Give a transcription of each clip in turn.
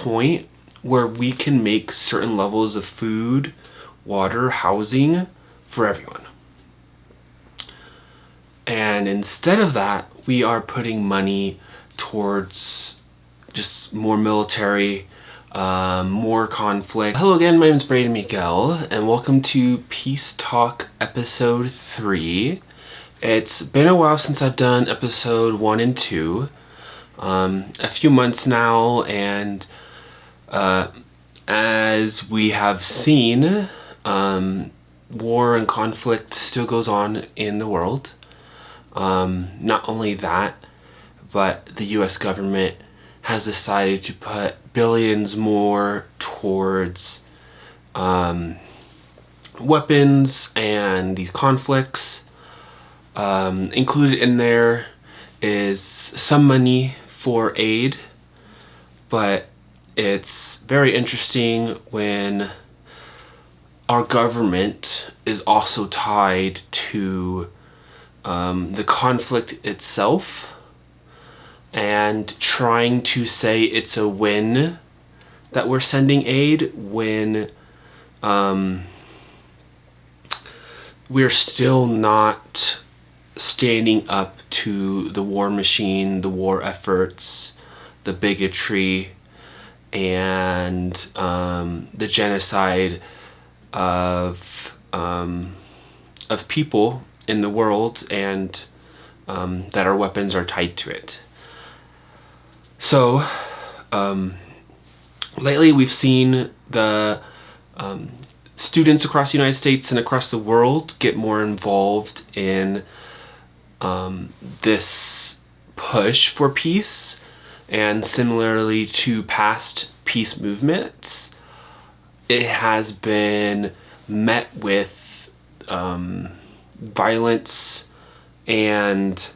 point where we can make certain levels of food, water, housing for everyone. And instead of that, we are putting money towards just more military, more conflict. Hello again, my name is Braden Miguel, and welcome to Peace Talk episode 3. It's been a while since I've done episode 1 and 2. A few months now, and as we have seen, war and conflict still goes on in the world. Not only that, but the US government has decided to put billions more towards weapons and these conflicts. Included in there is some money for aid, but it's very interesting when our government is also tied to the conflict itself and trying to say it's a win that we're sending aid when we're still not standing up to the war machine, the war efforts, the bigotry, and the genocide of people in the world, and that our weapons are tied to it. So lately we've seen the students across the United States and across the world get more involved in this push for peace, and similarly to past peace movements, it has been met with violence and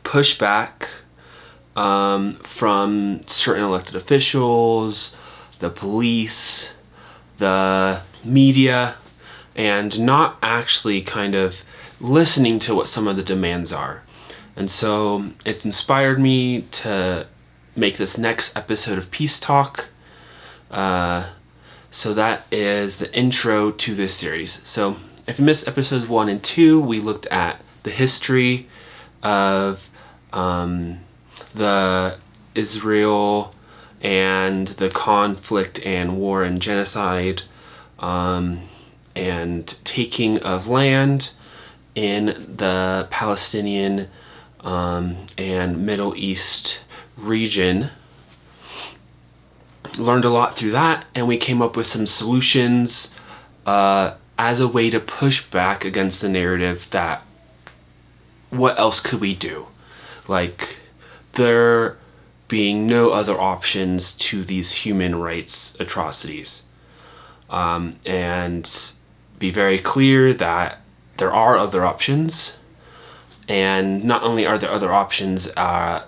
pushback from certain elected officials, the police, the media, and not actually kind of listening to what some of the demands are. And so it inspired me to make this next episode of Peace Talk. So that is the intro to this series. So if you missed episodes 1 and 2, we looked at the history of the Israel and the conflict and war and genocide, and taking of land in the Palestinian and Middle East region. Learned a lot through that, and we came up with some solutions as a way to push back against the narrative that what else could we do? Like, there being no other options to these human rights atrocities. And be very clear that there are other options, and not only are there other options are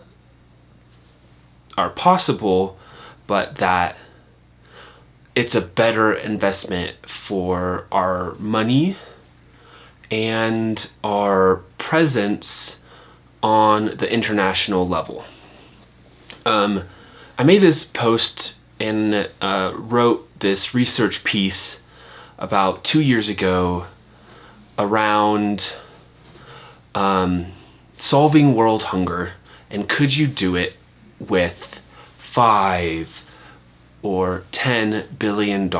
possible, but that it's a better investment for our money and our presence on the international level. I made this post and wrote this research piece about 2 years ago around solving world hunger, and could you do it with $5 or $10 billion?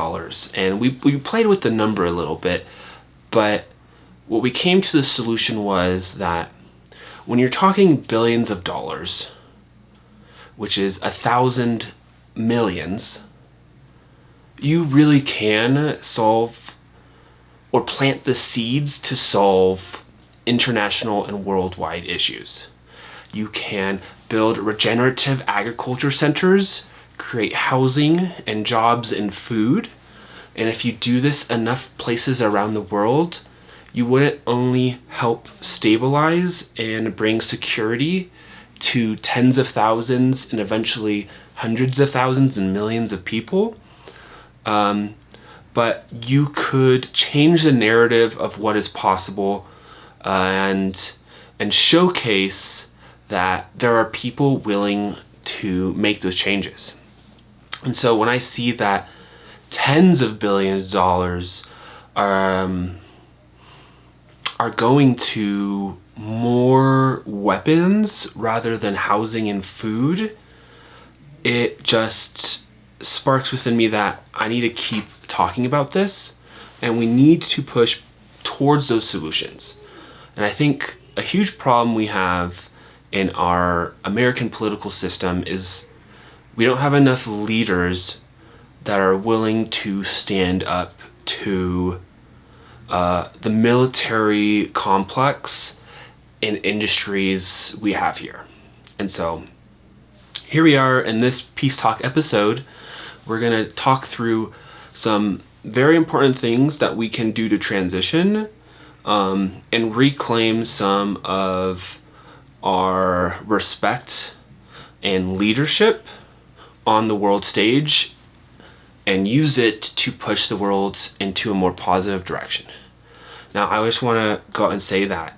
And we played with the number a little bit, but what we came to the solution was that when you're talking billions of dollars, which is 1,000 millions, you really can solve or plant the seeds to solve international and worldwide issues. You can build regenerative agriculture centers, create housing and jobs and food. And if you do this enough places around the world, you wouldn't only help stabilize and bring security to tens of thousands and eventually hundreds of thousands and millions of people, but you could change the narrative of what is possible, and showcase that there are people willing to make those changes. And so when I see that tens of billions of dollars are going to more weapons rather than housing and food, it just sparks within me that I need to keep talking about this, and we need to push towards those solutions. And I think a huge problem we have in our American political system is we don't have enough leaders that are willing to stand up to the military complex and industries we have here. And so here we are in this Peace Talk episode. We're going to talk through some very important things that we can do to transition and reclaim some of our respect and leadership on the world stage, and use it to push the world into a more positive direction. Now, I just want to go out and say that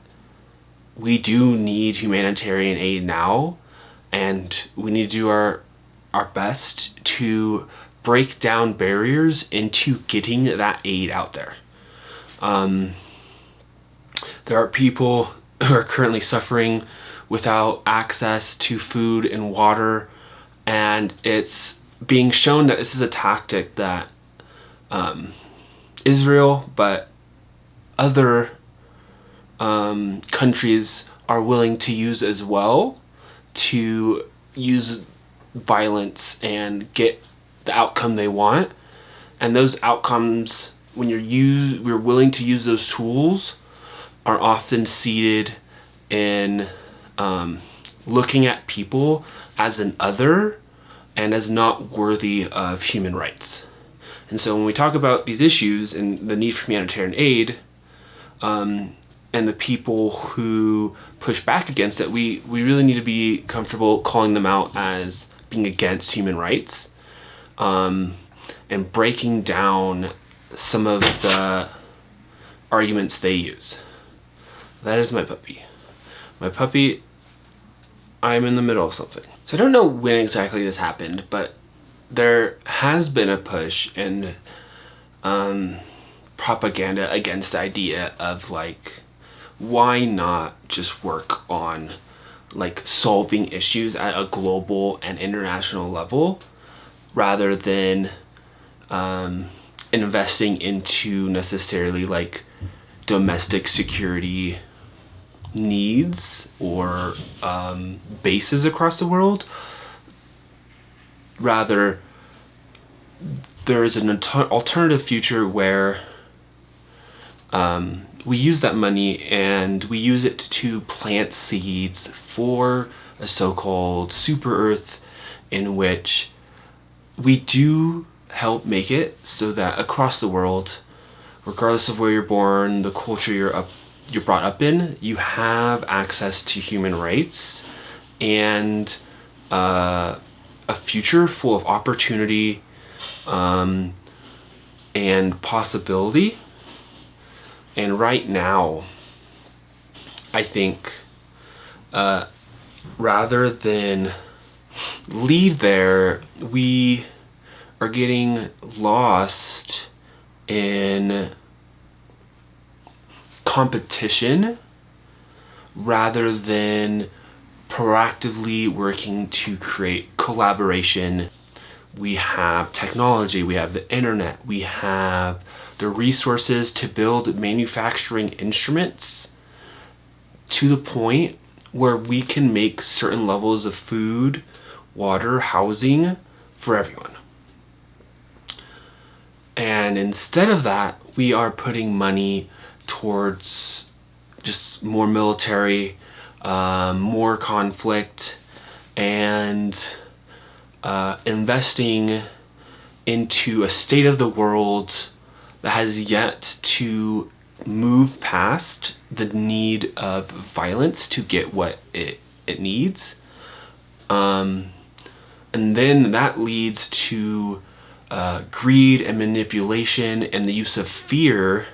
we do need humanitarian aid now, and we need to do our best to break down barriers into getting that aid out there. There are people who are currently suffering without access to food and water, and it's being shown that this is a tactic that Israel, but other countries are willing to use as well, to use violence and get the outcome they want. And those outcomes, when we're willing to use those tools, are often seated in looking at people as an other and as not worthy of human rights. And so when we talk about these issues and the need for humanitarian aid, and the people who push back against it, we really need to be comfortable calling them out as being against human rights, and breaking down some of the arguments they use. That is my puppy. My puppy, I'm in the middle of something. So I don't know when exactly this happened, but there has been a push and propaganda against the idea of like, why not just work on like solving issues at a global and international level rather than investing into necessarily like domestic security needs or bases across the world. Rather, there is an alternative future where we use that money and we use it to plant seeds for a so-called super earth, in which we do help make it so that across the world, regardless of where you're born, the culture you're brought up in, you have access to human rights and a future full of opportunity and possibility. And right now, I think rather than lead there, we are getting lost in competition rather than proactively working to create collaboration. We have technology, we have the internet, we have the resources to build manufacturing instruments to the point where we can make certain levels of food, water, housing for everyone. And instead of that, we are putting money towards just more military, more conflict, and investing into a state of the world that has yet to move past the need of violence to get what it needs. And then that leads to greed and manipulation and the use of fear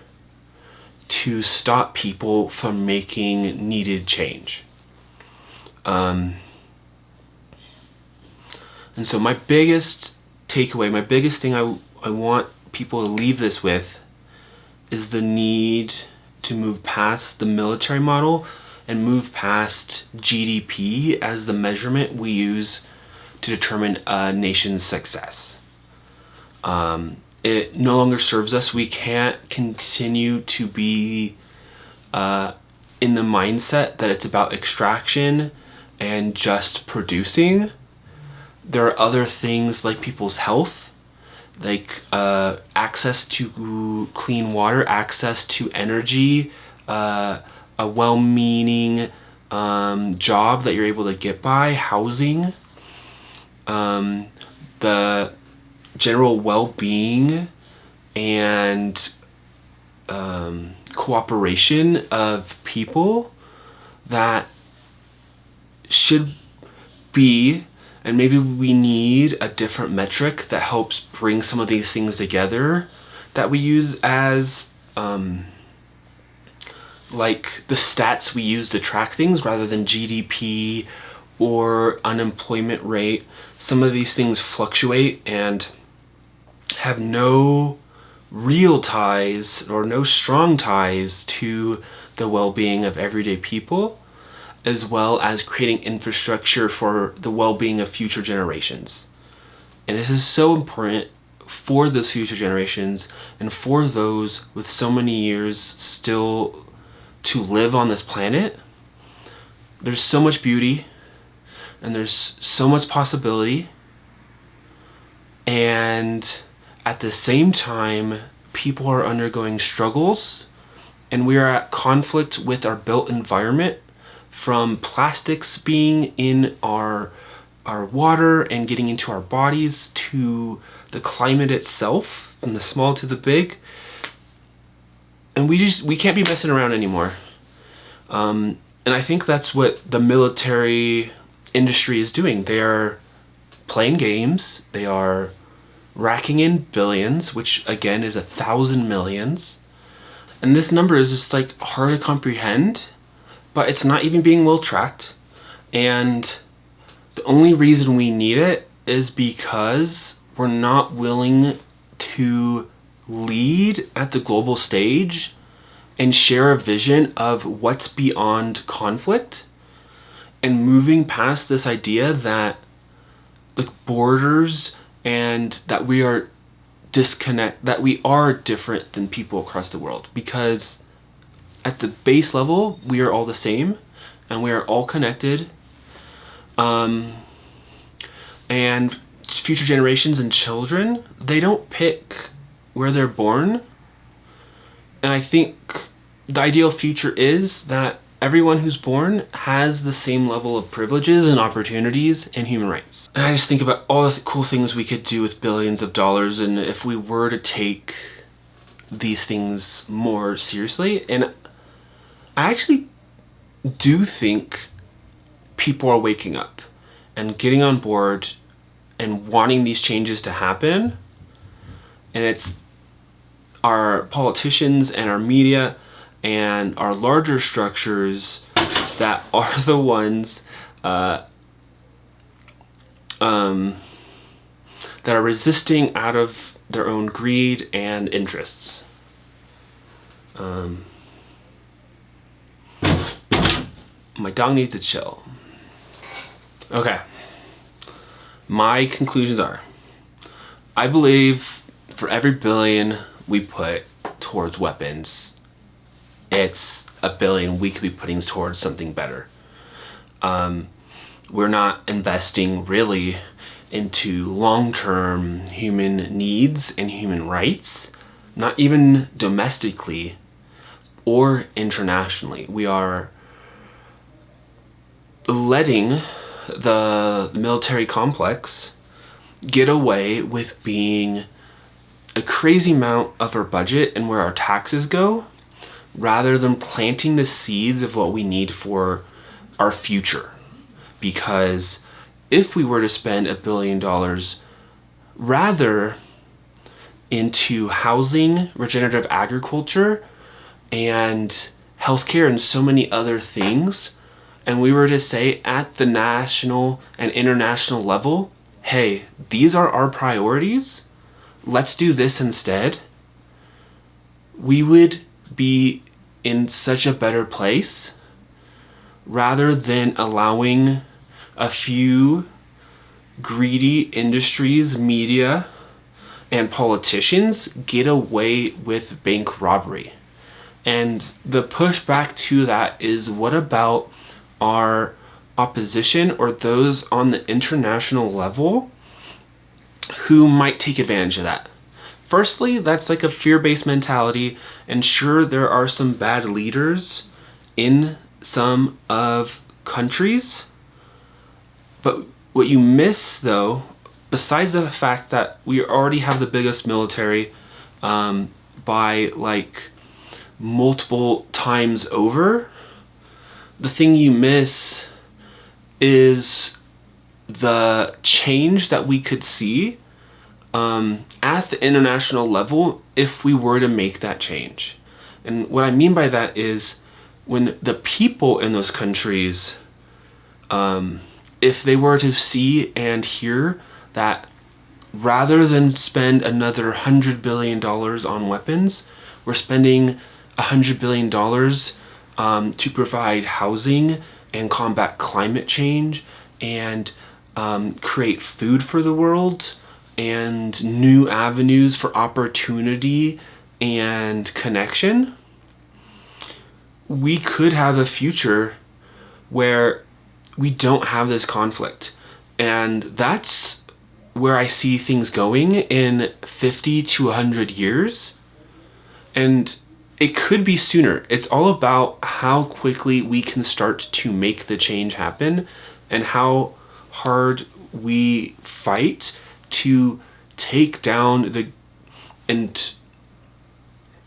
to stop people from making needed change. And so my biggest takeaway, my biggest thing I want people to leave this with is the need to move past the military model and move past GDP as the measurement we use to determine a nation's success. It no longer serves us. We can't continue to be in the mindset that it's about extraction and just producing. There are other things like people's health, like access to clean water, access to energy, a well-meaning job that you're able to get by, housing, the general well-being and cooperation of people that should be, and maybe we need a different metric that helps bring some of these things together that we use as like the stats we use to track things rather than GDP or unemployment rate. Some of these things fluctuate and have no real ties or no strong ties to the well-being of everyday people, as well as creating infrastructure for the well-being of future generations. And this is so important for those future generations and for those with so many years still to live on this planet. There's so much beauty and there's so much possibility, and at the same time people are undergoing struggles and we are at conflict with our built environment, from plastics being in our water and getting into our bodies to the climate itself, from the small to the big. And we can't be messing around anymore. And I think that's what the military industry is doing. They are playing games. They are racking in billions, which again is 1,000 millions. And this number is just like hard to comprehend, but it's not even being well tracked. And the only reason we need it is because we're not willing to lead at the global stage and share a vision of what's beyond conflict, and moving past this idea that like borders and that we are that we are different than people across the world, because at the base level we are all the same and we are all connected. And future generations and children, they don't pick where they're born. And I think the ideal future is that everyone who's born has the same level of privileges and opportunities and human rights. And I just think about all the cool things we could do with billions of dollars, and if we were to take these things more seriously. And I actually do think people are waking up and getting on board and wanting these changes to happen. And it's our politicians and our media and our larger structures that are the ones that are resisting out of their own greed and interests. My dog needs to chill. Okay. My conclusions are, I believe for every billion we put towards weapons, it's a billion we could be putting towards something better. We're not investing really into long-term human needs and human rights, not even domestically or internationally. We are letting the military complex get away with being a crazy amount of our budget and where our taxes go, rather than planting the seeds of what we need for our future. Because if we were to spend $1 billion rather into housing, regenerative agriculture, and healthcare and so many other things, and we were to say at the national and international level, hey, these are our priorities, let's do this instead, we would be in such a better place rather than allowing a few greedy industries, media, and politicians get away with bank robbery. And the pushback to that is, what about our opposition or those on the international level who might take advantage of that? Firstly, that's like a fear-based mentality, and sure, there are some bad leaders in some of countries, but what you miss though, besides the fact that we already have the biggest military by like multiple times over, the thing you miss is the change that we could see at the international level if we were to make that change. And what I mean by that is, when the people in those countries, if they were to see and hear that rather than spend another $100 billion on weapons, we're spending $100 billion to provide housing and combat climate change and create food for the world and new avenues for opportunity and connection, we could have a future where we don't have this conflict. And that's where I see things going in 50 to 100 years. And it could be sooner. It's all about how quickly we can start to make the change happen and how hard we fight to take down and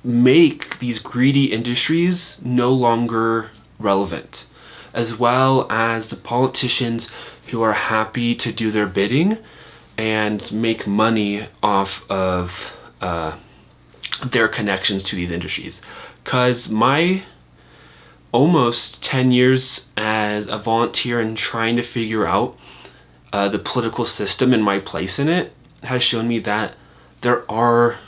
make these greedy industries no longer relevant, as well as the politicians who are happy to do their bidding and make money off of their connections to these industries. Because my almost 10 years as a volunteer and trying to figure out the political system and my place in it has shown me that there are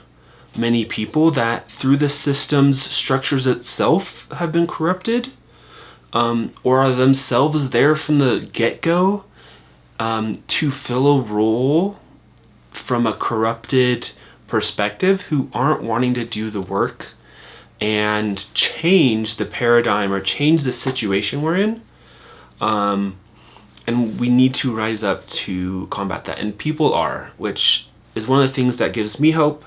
many people that through the system's structures itself have been corrupted, or are themselves there from the get-go to fill a role from a corrupted perspective, who aren't wanting to do the work and change the paradigm or change the situation we're in. And we need to rise up to combat that. And people are, which is one of the things that gives me hope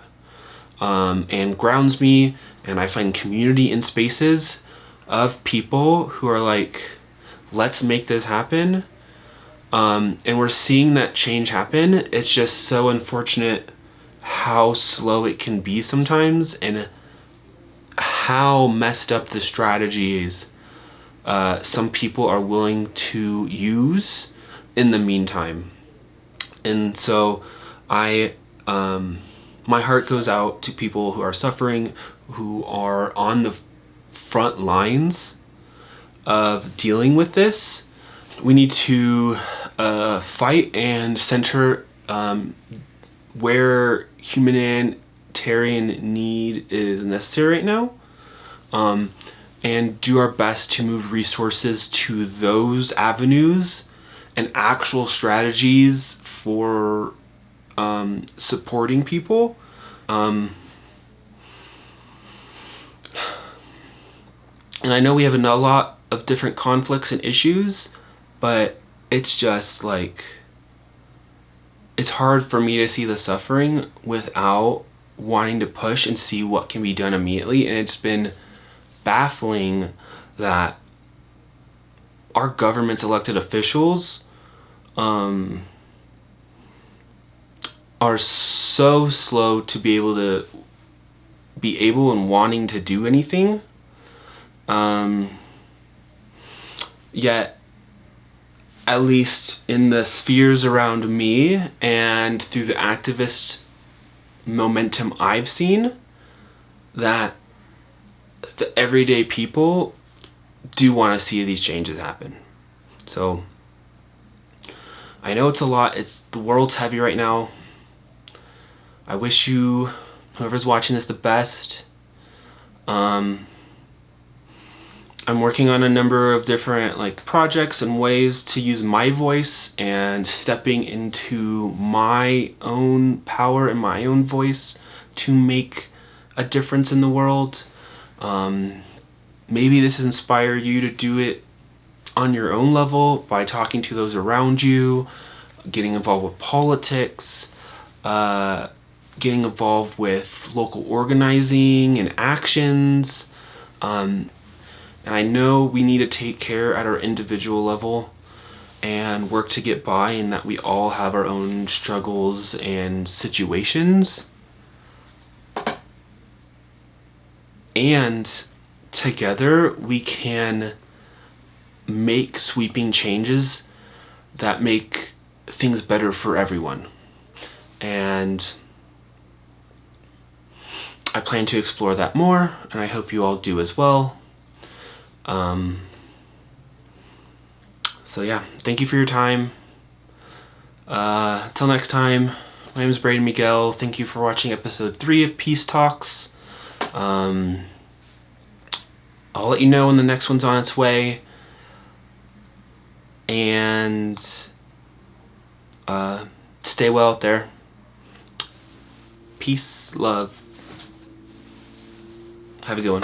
and grounds me. And I find community in spaces of people who are like, let's make this happen. And we're seeing that change happen. It's just so unfortunate how slow it can be sometimes, and how messed up the strategies some people are willing to use in the meantime. And so my heart goes out to people who are suffering, who are on the front lines of dealing with this. We need to fight and center where humanitarian need is necessary right now, and do our best to move resources to those avenues and actual strategies for supporting people. And I know we have a lot of different conflicts and issues, but it's just like, it's hard for me to see the suffering without wanting to push and see what can be done immediately. And it's been baffling that our government's elected officials are so slow to be able and wanting to do anything. Yet, at least in the spheres around me and through the activist momentum I've seen, that the everyday people do want to see these changes happen. So I know it's a lot. The world's heavy right now. I wish you, whoever's watching this, the best. I'm working on a number of different like projects and ways to use my voice and stepping into my own power and my own voice to make a difference in the world. Maybe this inspires you to do it on your own level by talking to those around you, getting involved with politics, getting involved with local organizing and actions. And I know we need to take care at our individual level and work to get by, and that we all have our own struggles and situations. And together we can make sweeping changes that make things better for everyone. And I plan to explore that more, and I hope you all do as well. So yeah, thank you for your time. Till next time, my name is Braden Miguel. Thank you for watching episode 3 of Peace Talks. I'll let you know when the next one's on its way. And stay well out there. Peace, love. Have a good one.